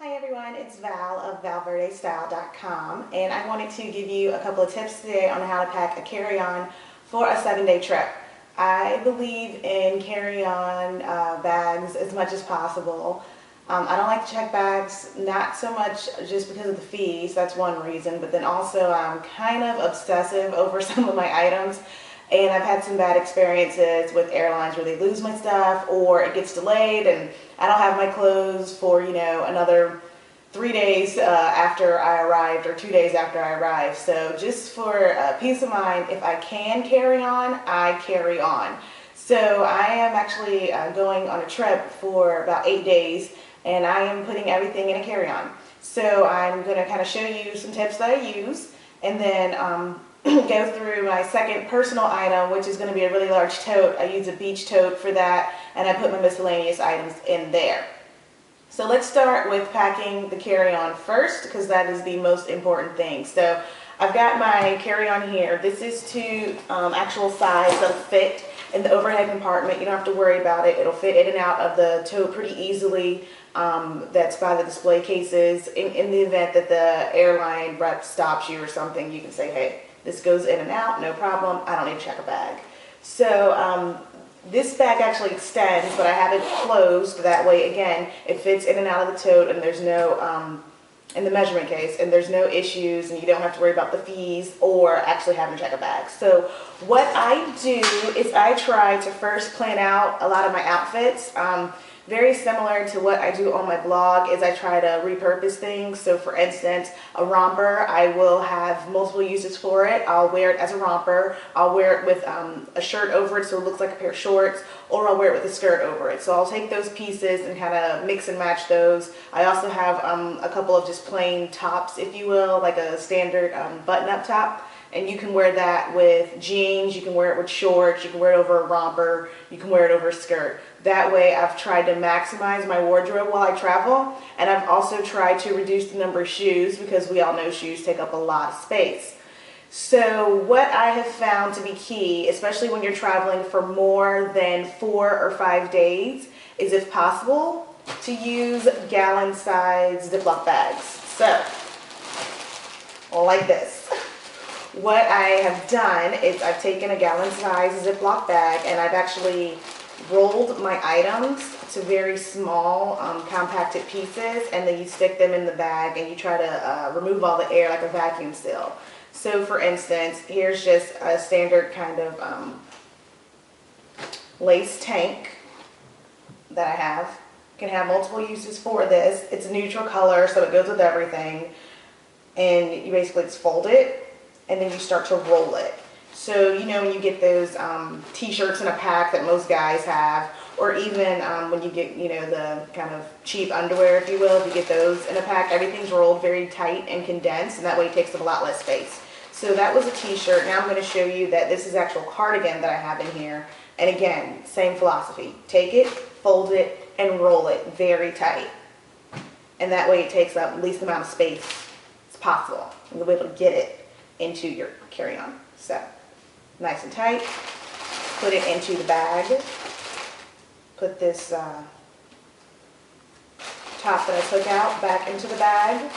Hi everyone, it's Val of valverdestyle.com, and I wanted to give you a couple of tips today on how to pack a carry-on for a 7-day trip. I believe in carry-on bags as much as possible. I don't like to check bags, not so much just because of the fees, that's one reason, but then also I'm kind of obsessive over some of my items. And I've had some bad experiences with airlines where they lose my stuff or it gets delayed and I don't have my clothes for, another 3 days after I arrived or 2 days after I arrived. So just for peace of mind, if I can carry on, I carry on. So I am actually going on a trip for about 8 days and I am putting everything in a carry-on. So I'm going to kind of show you some tips that I use and then go through my second personal item, which is going to be a really large tote. I use a beach tote for that, and I put my miscellaneous items in there. So let's start with packing the carry-on first, because that is the most important thing. So I've got my carry-on here. This is to actual size that'll fit in the overhead compartment. You don't have to worry about it. It'll fit in and out of the tote pretty easily. That's by the display cases. In the event that the airline rep stops you or something, you can say, hey, this goes in and out, no problem. I don't need to check a bag. So this bag actually extends, but I have it closed. That way, again, it fits in and out of the tote, and there's no, in the measurement case, and there's no issues, and you don't have to worry about the fees or actually having to check a bag. So what I do is I try to first plan out a lot of my outfits. Very similar to what I do on my blog is I try to repurpose things. So for instance, a romper, I will have multiple uses for it. I'll wear it as a romper. I'll wear it with a shirt over it so it looks like a pair of shorts, or I'll wear it with a skirt over it. So I'll take those pieces and kind of mix and match those. I also have a couple of just plain tops, if you will, like a standard button-up top. And you can wear that with jeans, you can wear it with shorts, you can wear it over a romper, you can wear it over a skirt. That way I've tried to maximize my wardrobe while I travel, and I've also tried to reduce the number of shoes because we all know shoes take up a lot of space. So what I have found to be key, especially when you're traveling for more than 4 or 5 days, is if possible to use gallon-sized Ziploc bags. So, like this. What I have done is I've taken a gallon-sized Ziploc bag and I've actually rolled my items to very small compacted pieces, and then you stick them in the bag and you try to remove all the air like a vacuum seal. So for instance, here's just a standard kind of lace tank that I have. You can have multiple uses for this. It's a neutral color, so it goes with everything. And you basically just fold it and then you start to roll it. So, when you get those t-shirts in a pack that most guys have, or even when you get, the kind of cheap underwear, if you will, if you get those in a pack, everything's rolled very tight and condensed, and that way it takes up a lot less space. So that was a t-shirt. Now I'm going to show you that this is actual cardigan that I have in here. And again, same philosophy. Take it, fold it, and roll it very tight. And that way it takes up the least amount of space as possible. And you'll be able to get it into your carry-on. So, nice and tight. Put it into the bag. Put this top that I took out back into the bag.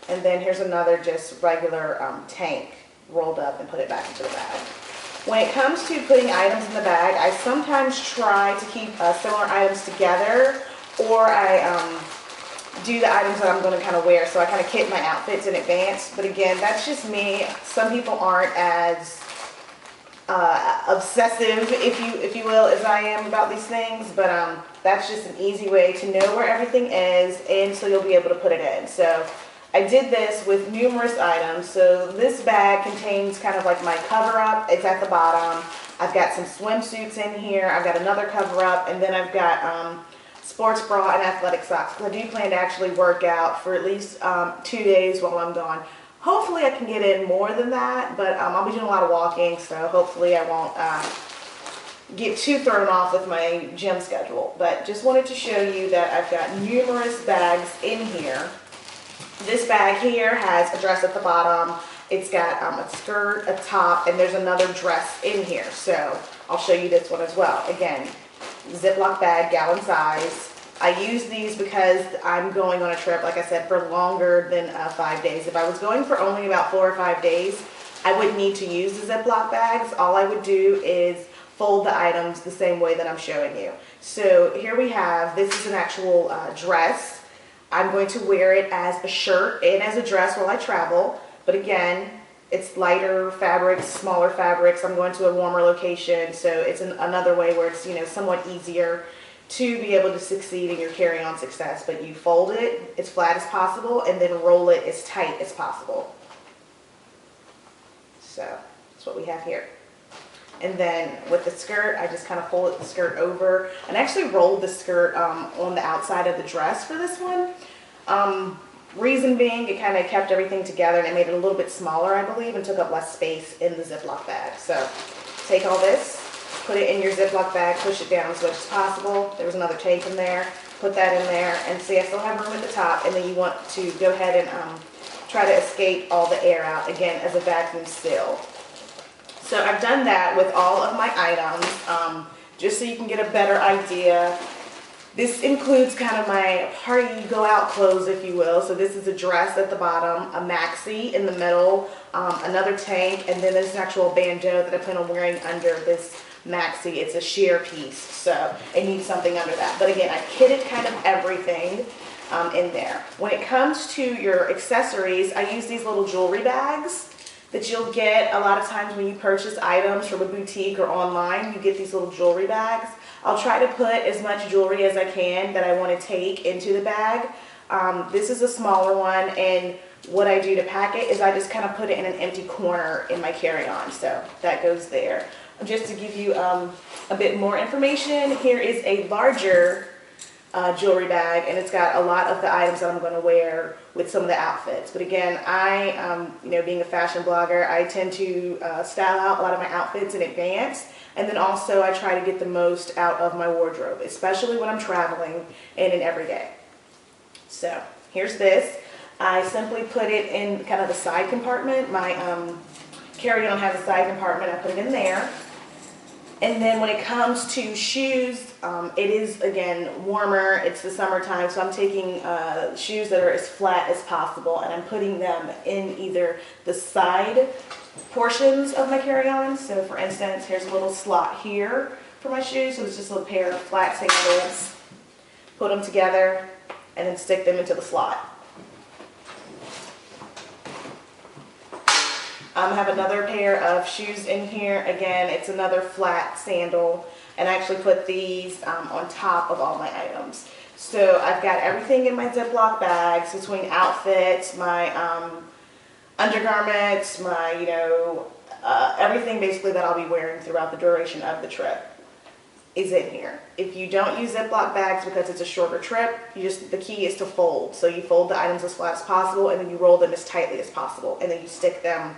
And then here's another just regular tank rolled up and put it back into the bag. When it comes to putting items in the bag, I sometimes try to keep similar items together, or I do the items that I'm going to kind of wear, so I kind of kit my outfits in advance. But again, that's just me. Some people aren't as obsessive, if you will, as I am about these things, but that's just an easy way to know where everything is, and so you'll be able to put it in. So I did this with numerous items. So this bag contains kind of like my cover-up. It's at the bottom. I've got some swimsuits in here. I've got another cover-up, and then I've got sports bra and athletic socks, because I do plan to actually work out for at least 2 days while I'm gone. Hopefully I can get in more than that, but I'll be doing a lot of walking, so hopefully I won't get too thrown off with my gym schedule. But just wanted to show you that I've got numerous bags in here. This bag here has a dress at the bottom. It's got a skirt, a top, and there's another dress in here. So I'll show you this one as well. Again, Ziploc bag, gallon size. I use these because I'm going on a trip, like I said, for longer than 5 days. If I was going for only about 4 or 5 days, I wouldn't need to use the Ziploc bags. All I would do is fold the items the same way that I'm showing you. So here we have, this is an actual dress. I'm going to wear it as a shirt and as a dress while I travel. But again, it's lighter fabrics, smaller fabrics. I'm going to a warmer location, so it's another way where it's, you know, somewhat easier to be able to succeed in your carry-on success. But you fold it as flat as possible and then roll it as tight as possible. So that's what we have here. And then with the skirt, I just kind of fold the skirt over and actually rolled the skirt on the outside of the dress for this one. Reason being, it kind of kept everything together and it made it a little bit smaller, I believe, and took up less space in the Ziploc bag. So take all this, put it in your Ziploc bag, push it down as much as possible. There was another tape in there. Put that in there, and see, I still have room at the top, and then you want to go ahead and try to escape all the air out, again, as a vacuum seal. So I've done that with all of my items, just so you can get a better idea. This includes kind of my party go out clothes, if you will. So this is a dress at the bottom, a maxi in the middle, another tank, and then there's an actual bandeau that I plan on wearing under this maxi. It's a sheer piece, so I need something under that. But again, I kitted kind of everything in there. When it comes to your accessories, I use these little jewelry bags that you'll get a lot of times when you purchase items from a boutique or online. You get these little jewelry bags. I'll try to put as much jewelry as I can that I want to take into the bag. This is a smaller one, and what I do to pack it is I just kind of put it in an empty corner in my carry-on. So that goes there. Just to give you a bit more information, here is a larger jewelry bag, and it's got a lot of the items that I'm going to wear with some of the outfits. But again, I, you know, being a fashion blogger, I tend to style out a lot of my outfits in advance, and then also I try to get the most out of my wardrobe, especially when I'm traveling and in every day. So here's this. I simply put it in kind of the side compartment. My carry-on has a side compartment. I put it in there. And then when it comes to shoes, it is, again, warmer. It's the summertime, so I'm taking shoes that are as flat as possible, and I'm putting them in either the side portions of my carry-on. So for instance, here's a little slot here for my shoes. So it's just a little pair of flat sandals. Put them together and then stick them into the slot. I have another pair of shoes in here. Again, it's another flat sandal, and I actually put these on top of all my items. So I've got everything in my Ziploc bags between outfits, my undergarments, my, you know, everything basically that I'll be wearing throughout the duration of the trip is in here. If you don't use Ziploc bags because it's a shorter trip, the key is to fold. So you fold the items as flat as possible, and then you roll them as tightly as possible, and then you stick them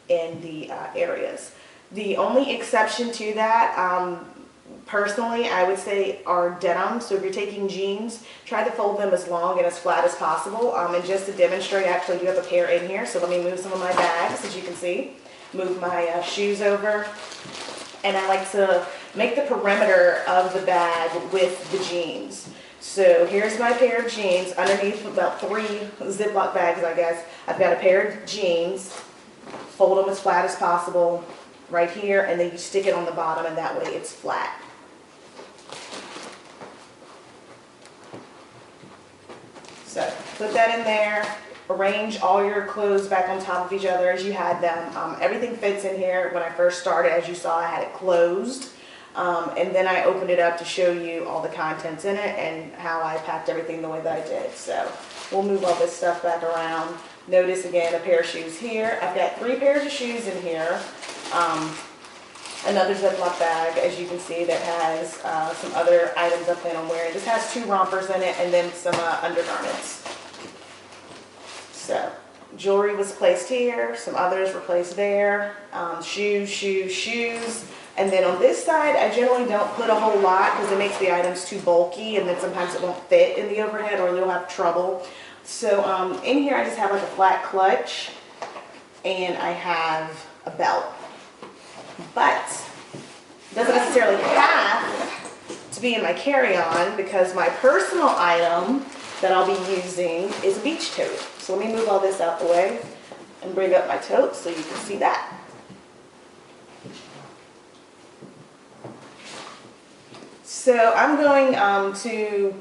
in the areas. The only exception to that, personally, I would say are denim. So if you're taking jeans, try to fold them as long and as flat as possible. And just to demonstrate, I actually do have a pair in here. So let me move some of my bags, as you can see. Move my shoes over. And I like to make the perimeter of the bag with the jeans. So here's my pair of jeans. Underneath about 3 Ziploc bags, I guess, I've got a pair of jeans. Fold them as flat as possible right here, and then you stick it on the bottom, and that way it's flat. So put that in there. Arrange all your clothes back on top of each other as you had them. Everything fits in here. When I first started, as you saw, I had it closed. And then I opened it up to show you all the contents in it and how I packed everything the way that I did. So we'll move all this stuff back around. Notice again a pair of shoes here. I've got 3 pairs of shoes in here. Another Ziploc bag, as you can see, that has some other items I plan on wearing. This has 2 rompers in it and then some undergarments. So jewelry was placed here, some others were placed there. Shoes, shoes, shoes. And then on this side, I generally don't put a whole lot because it makes the items too bulky, and then sometimes it won't fit in the overhead or you'll have trouble. So in here I just have like a flat clutch, and I have a belt. But it doesn't necessarily have to be in my carry-on because my personal item that I'll be using is a beach tote. So let me move all this out the way and bring up my tote so you can see that. So I'm going to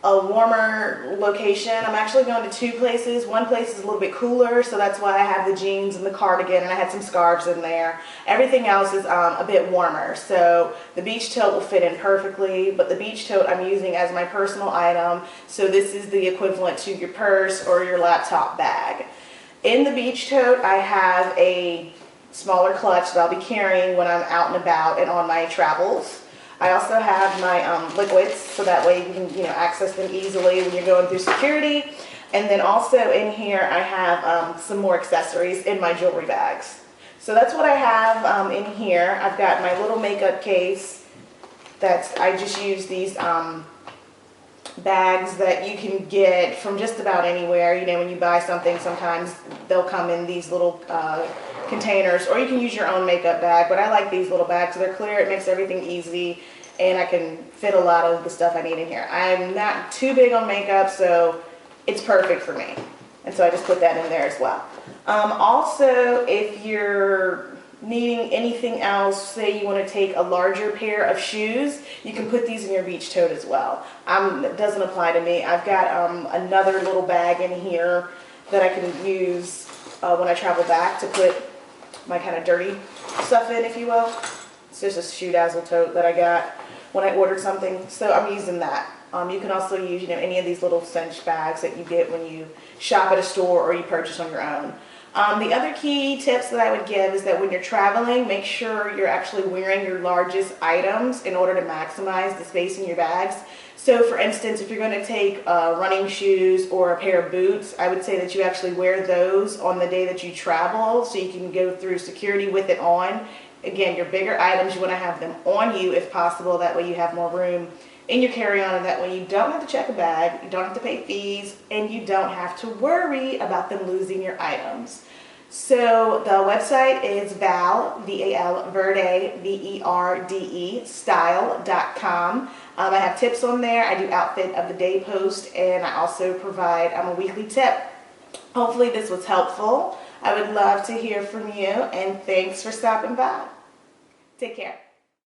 a warmer location. I'm actually going to two places. One place is a little bit cooler, so that's why I have the jeans and the cardigan, and I had some scarves in there. Everything else is a bit warmer, so the beach tote will fit in perfectly, but the beach tote I'm using as my personal item, so this is the equivalent to your purse or your laptop bag. In the beach tote, I have a smaller clutch that I'll be carrying when I'm out and about and on my travels. I also have my liquids, so that way you can access them easily when you're going through security. And then also in here I have some more accessories in my jewelry bags. So that's what I have in here. I've got my little makeup case. I just use these bags that you can get from just about anywhere. When you buy something, sometimes they'll come in these little containers, or you can use your own makeup bag, but I like these little bags. They're clear, it makes everything easy, and I can fit a lot of the stuff I need in here. I'm not too big on makeup, so it's perfect for me, and so I just put that in there as well. Also, if you're needing anything else, say you want to take a larger pair of shoes, you can put these in your beach tote as well. It doesn't apply to me. I've got another little bag in here that I can use when I travel back to put my kind of dirty stuff in, if you will. It's just a shoe dazzle tote that I got when I ordered something, so I'm using that. You can also use any of these little cinch bags that you get when you shop at a store or you purchase on your own. The other key tips that I would give is that when you're traveling, make sure you're actually wearing your largest items in order to maximize the space in your bags. So for instance, if you're going to take running shoes or a pair of boots, I would say that you actually wear those on the day that you travel so you can go through security with it on. Again, your bigger items, you want to have them on you if possible. That way you have more room in your carry-on, and that way you don't have to check a bag, you don't have to pay fees, and you don't have to worry about them losing your items. So the website is Val, Verde, V-E-R-D-E, style.com. I have tips on there. I do outfit of the day post, and I also provide a weekly tip. Hopefully this was helpful. I would love to hear from you, and thanks for stopping by. Take care.